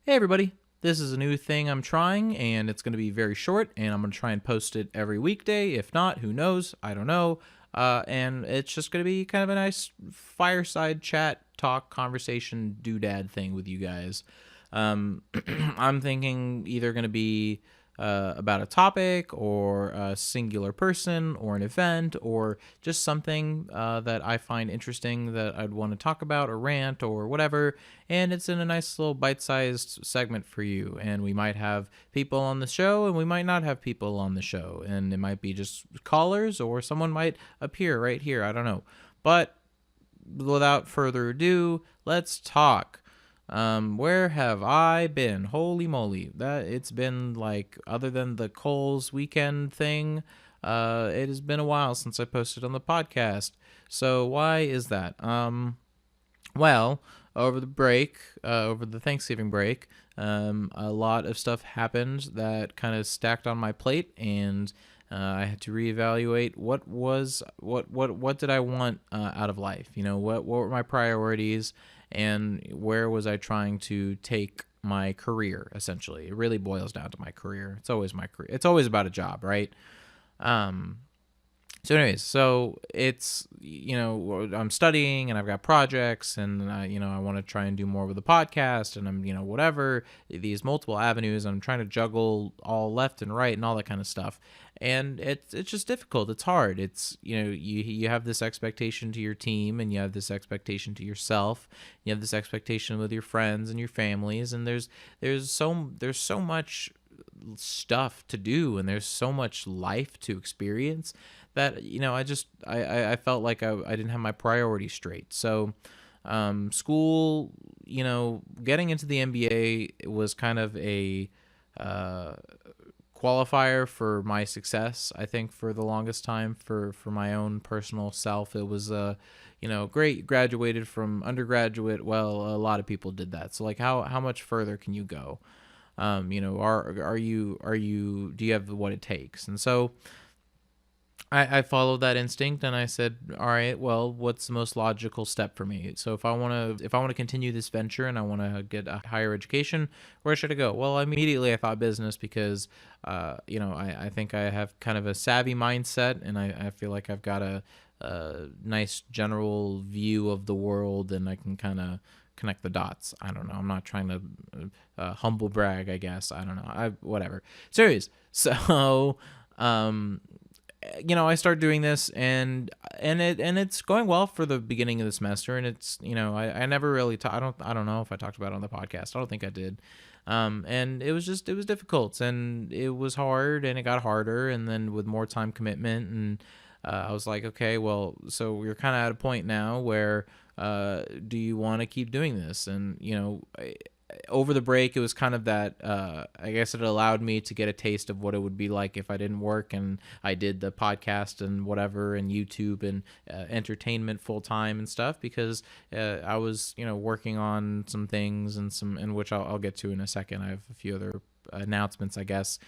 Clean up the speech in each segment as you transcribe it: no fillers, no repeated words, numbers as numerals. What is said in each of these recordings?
Hey everybody, this is a new thing I'm trying, and it's going to be very short, and I'm going to try and post it every weekday. If not, who knows? I don't know. And it's just going to be kind of a nice fireside chat, talk, conversation, doodad thing with you guys. I'm thinking either going to be about a topic or a singular person or an event or just something that I find interesting that I'd want to talk about or rant or whatever. And it's in a nice little bite sized segment for you. And we might have people on the show and we might not have people on the show. And it might be just callers or someone might appear right here. I don't know. But without further ado, let's talk. Where have I been? Holy moly. That it's been like other than the Coles weekend thing, it has been a while since I posted on the podcast. So why is that? Well, over the Thanksgiving break, a lot of stuff happened that kind of stacked on my plate, and I had to reevaluate what did I want out of life. You know, what were my priorities, and where was I trying to take my career? Essentially, it really boils down to my career. It's always my career. It's always about a job, right? Um, so anyways, so it's, I'm studying and I've got projects and I want to try and do more with the podcast, and I'm, whatever, these multiple avenues. I'm trying to juggle all left and right and all that kind of stuff. And it's just difficult. It's hard. It's, you have this expectation to your team, and you have this expectation to yourself. You have this expectation with your friends and your families, and there's so much stuff to do, and there's so much life to experience that I felt like I didn't have my priorities straight. So school, getting into the MBA was kind of a uh, qualifier for my success. I think for the longest time, for my own personal self, it was great. Graduated from undergraduate. Well, a lot of people did that. So like how much further can you go? Are you do you have what it takes? And so I followed that instinct, and I said, all right, well, what's the most logical step for me? So if I want to continue this venture and I want to get a higher education, where should I go? Well, immediately I thought business because, I think I have kind of a savvy mindset, and I feel like I've got a nice general view of the world, and I can kind of connect the dots. I don't know. I'm not trying to humble brag, I guess. I don't know. Whatever. Serious. So, um, I start doing this, and it's going well for the beginning of the semester, and it's I never really I don't know if I talked about it on the podcast. I don't think I did. And it was difficult, and it was hard, and it got harder, and then with more time commitment, and I was like, okay, well, so we're kind of at a point now where do you want to keep doing this? And over the break, it was kind of that, I guess it allowed me to get a taste of what it would be like if I didn't work and I did the podcast and whatever and YouTube and entertainment full time and stuff, because I was working on some things, and which I'll get to in a second. I have a few other announcements, I guess.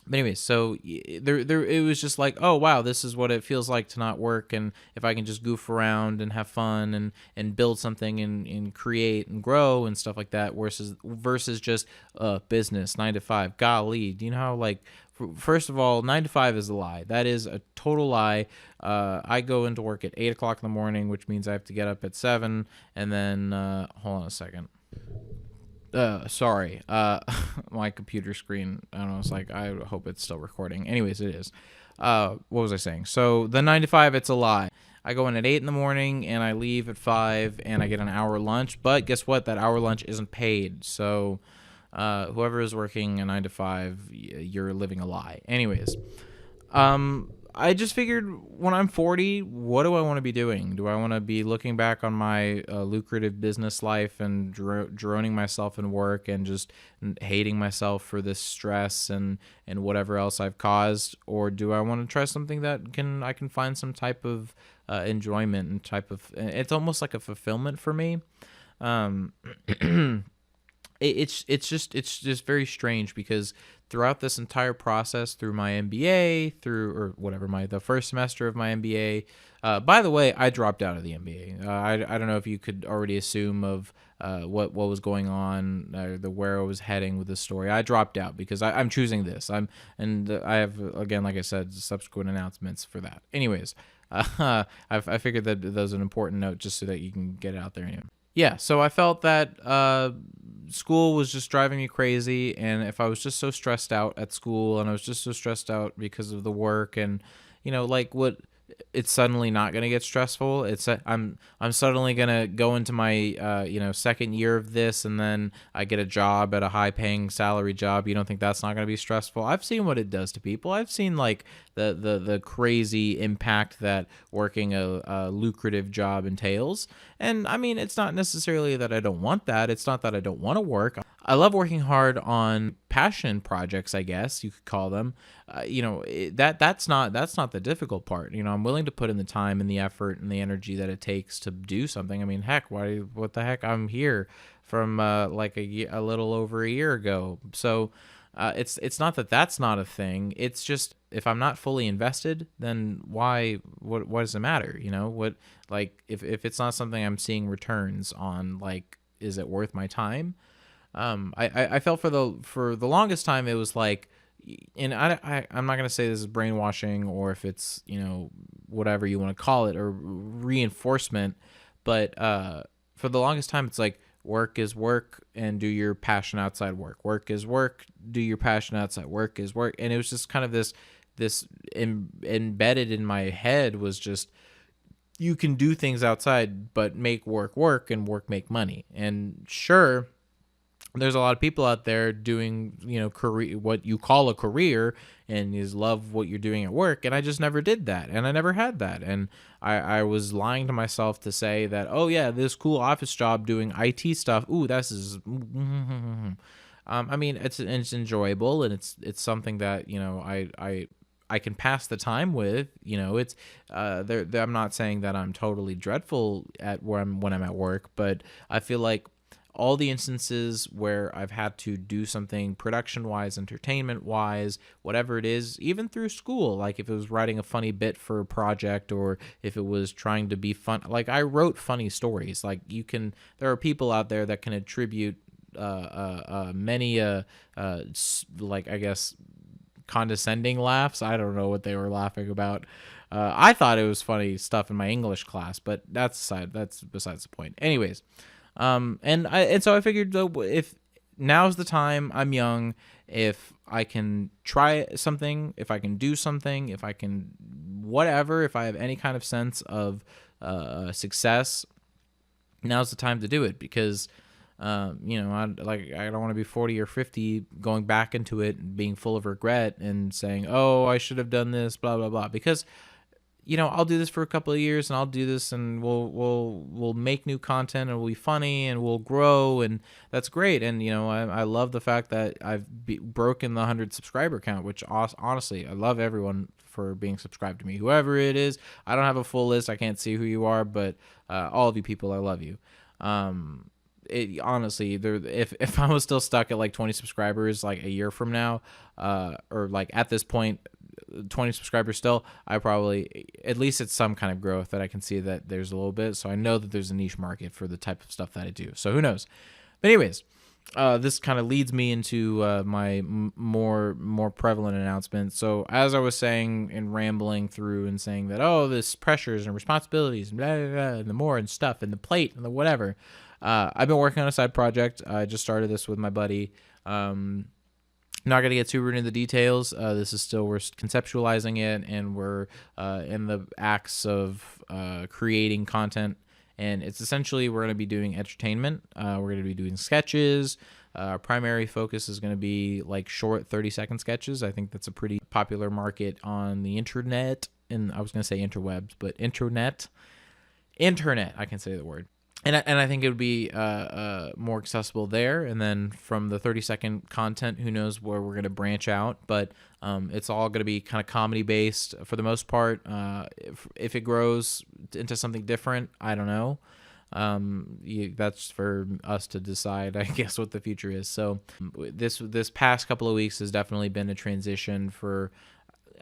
But anyways, so there, it was just like, oh wow, this is what it feels like to not work, and if I can just goof around and have fun and build something and create and grow and stuff like that, versus just business 9 to 5. Golly, do you know how, like, first of all, 9 to 5 is a lie. That is a total lie. I go into work at 8 o'clock in the morning, which means I have to get up at 7, and then hold on a second. Sorry. My computer screen, I don't know, it's like, I hope it's still recording. Anyways, it is. What was I saying? So the 9 to 5, it's a lie. I go in at 8 in the morning and I leave at 5, and I get an hour lunch. But guess what? That hour lunch isn't paid. So whoever is working a 9 to 5, you're living a lie. Anyways, I just figured, when I'm 40, what do I want to be doing? Do I want to be looking back on my lucrative business life and droning myself in work and just hating myself for this stress and whatever else I've caused? Or do I want to try something that I can find some type of enjoyment and type of, it's almost like a fulfillment for me. Um, it's just very strange because throughout this entire process, through my MBA, through or whatever the first semester of my MBA. By the way, I dropped out of the MBA. I don't know if you could already assume of what was going on, the where I was heading with the story. I dropped out because I'm choosing this. I have, again, like I said, subsequent announcements for that. Anyways, I figured that that was an important note just so that you can get it out there anyway. Yeah, so I felt that school was just driving me crazy, and if I was just so stressed out at school, and I was just so stressed out because of the work, and like what, it's suddenly not going to get stressful. I'm suddenly going to go into my second year of this, and then I get a job at a high paying salary job. You don't think that's not going to be stressful? I've seen what it does to people. I've seen like the crazy impact that working a lucrative job entails. And I mean, it's not necessarily that I don't want that. It's not that I don't want to work. I love working hard on passion projects, I guess you could call them. That's not the difficult part. I'm willing to put in the time and the effort and the energy that it takes to do something. I mean, heck, what the heck? I'm here from like a little over a year ago. So it's not that that's not a thing. It's just, if I'm not fully invested, then what does it matter? What, like, if it's not something I'm seeing returns on, like, is it worth my time? I felt for the longest time it was like, and I'm not gonna say this is brainwashing or if it's whatever you want to call it, or reinforcement, but for the longest time it's like, work is work and do your passion outside work. Work is work, do your passion outside work is work. And it was just kind of this embedded in my head was just, you can do things outside but make work work and work make money. And sure, there's a lot of people out there doing career, what you call a career, and you love what you're doing at work, and I just never did that, and I never had that, and I was lying to myself to say that, oh yeah, this cool office job doing IT stuff, ooh, this is I mean, it's enjoyable, and it's something that I can pass the time with. It's I'm not saying that I'm totally dreadful at when I'm at work, but I feel like all the instances where I've had to do something production-wise, entertainment-wise, whatever it is, even through school, like if it was writing a funny bit for a project, or if it was trying to be fun, like I wrote funny stories. Like there are people out there that can attribute many like, I guess, condescending laughs. I don't know what they were laughing about. I thought it was funny stuff in my English class, but that's besides the point. Anyways. And so I figured, if now's the time, I'm young, if I can try something, if I can do something, if I can whatever, if I have any kind of sense of success, now's the time to do it. Because I don't want to be 40 or 50 going back into it and being full of regret and saying, oh, I should have done this, blah blah blah. Because I'll do this for a couple of years, and I'll do this, and we'll make new content, and we'll be funny, and we'll grow, and that's great. And I love the fact that I've broken the 100 subscriber count, which honestly, I love everyone for being subscribed to me, whoever it is. I don't have a full list, I can't see who you are, but all of you people, I love you. Honestly, if I was still stuck at like 20 subscribers like a year from now, or like at this point, 20 subscribers still, I probably, at least it's some kind of growth that I can see that there's a little bit. So I know that there's a niche market for the type of stuff that I do. So who knows? But anyways, this kind of leads me into my more prevalent announcement. So as I was saying and rambling through and saying that, oh, this pressures and responsibilities and blah, blah, blah, and the more and stuff and the plate and the whatever, I've been working on a side project. I just started this with my buddy. Not going to get super into the details. This is still, we're conceptualizing it, and we're in the acts of creating content. And it's essentially, we're going to be doing entertainment. We're going to be doing sketches. Our primary focus is going to be like short 30-second sketches. I think that's a pretty popular market on the internet. And I was going to say interwebs, but internet. I can say the word. And I think it would be more accessible there. And then from the 30-second content, who knows where we're going to branch out. But it's all going to be kind of comedy-based for the most part. If it grows into something different, I don't know. That's for us to decide, I guess, what the future is. So this past couple of weeks has definitely been a transition for,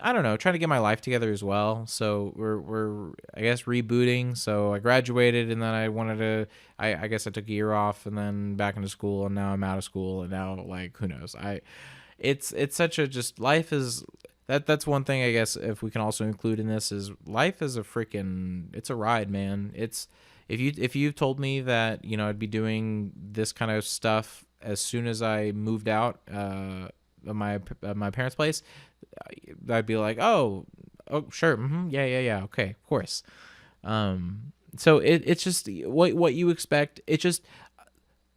I don't know, trying to get my life together as well. So we're I guess rebooting. So I graduated, and then I wanted to, I guess I took a year off and then back into school, and now I'm out of school, and now, like, who knows? It's such a, just, life is, that's one thing I guess if we can also include in this is life is a freaking, it's a ride, man. It's, if you told me that, I'd be doing this kind of stuff as soon as I moved out of my parents' place, I'd be like, oh, sure, yeah, okay, of course. So it's just what you expect. It just,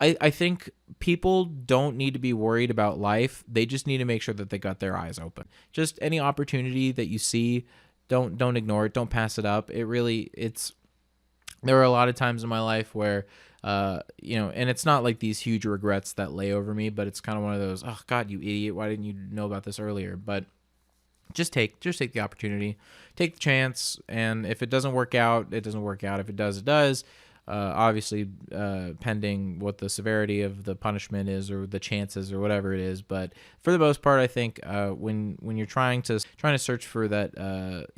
I think people don't need to be worried about life. They just need to make sure that they got their eyes open. Just any opportunity that you see, don't ignore it. Don't pass it up. There are a lot of times in my life where, and it's not like these huge regrets that lay over me, but it's kind of one of those, oh God, you idiot, why didn't you know about this earlier? But just take the opportunity, take the chance, and if it doesn't work out, it doesn't work out. If it does, it does. Obviously, pending what the severity of the punishment is or the chances or whatever it is. But for the most part, I think when you're trying to search for that,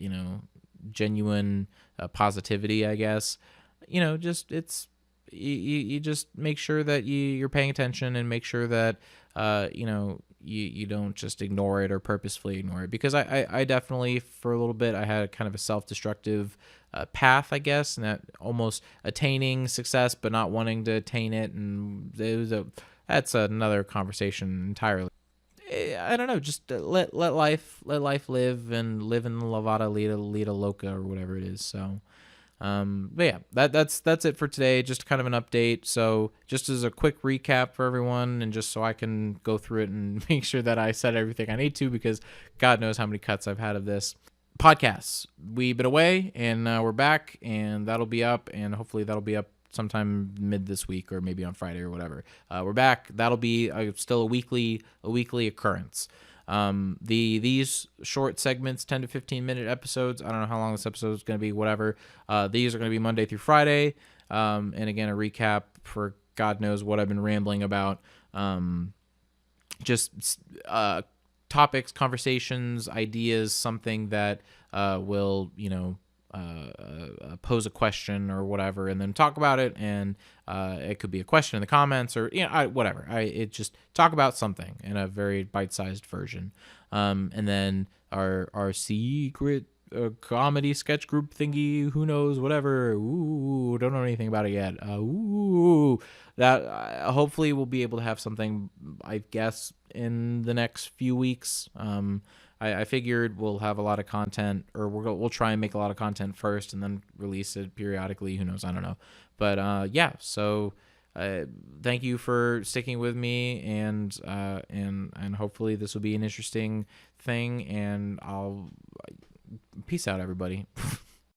genuine positivity, I guess, just you just make sure that you're paying attention and make sure that you don't just ignore it or purposefully ignore it, because I definitely, for a little bit, I had kind of a self-destructive path, I guess, and that almost attaining success but not wanting to attain it, and that's another conversation entirely. I don't know, just let life live, and live in the Lavada Lita Loca or whatever it is. So but yeah, that's it for today. Just kind of an update. So just as a quick recap for everyone, and just so I can go through it and make sure that I said everything I need to, because God knows how many cuts I've had of this. Podcasts, we've been away, and we're back, and that'll be up, and hopefully that'll be up sometime mid this week or maybe on Friday or whatever. We're back. That'll be still a weekly occurrence. These short segments, 10 to 15 minute episodes, I don't know how long this episode is going to be, whatever. These are going to be Monday through Friday. And again, a recap for God knows what I've been rambling about. Just topics, conversations, ideas, something that will, pose a question or whatever, and then talk about it. And it could be a question in the comments, or whatever. It just talk about something in a very bite-sized version. And then our secret comedy sketch group thingy, who knows, whatever. Ooh, don't know anything about it yet. That hopefully we'll be able to have something, I guess, in the next few weeks. I figured we'll have a lot of content, or we'll try and make a lot of content first and then release it periodically. Who knows? I don't know. But yeah, so thank you for sticking with me, and hopefully this will be an interesting thing, and I'll peace out, everybody.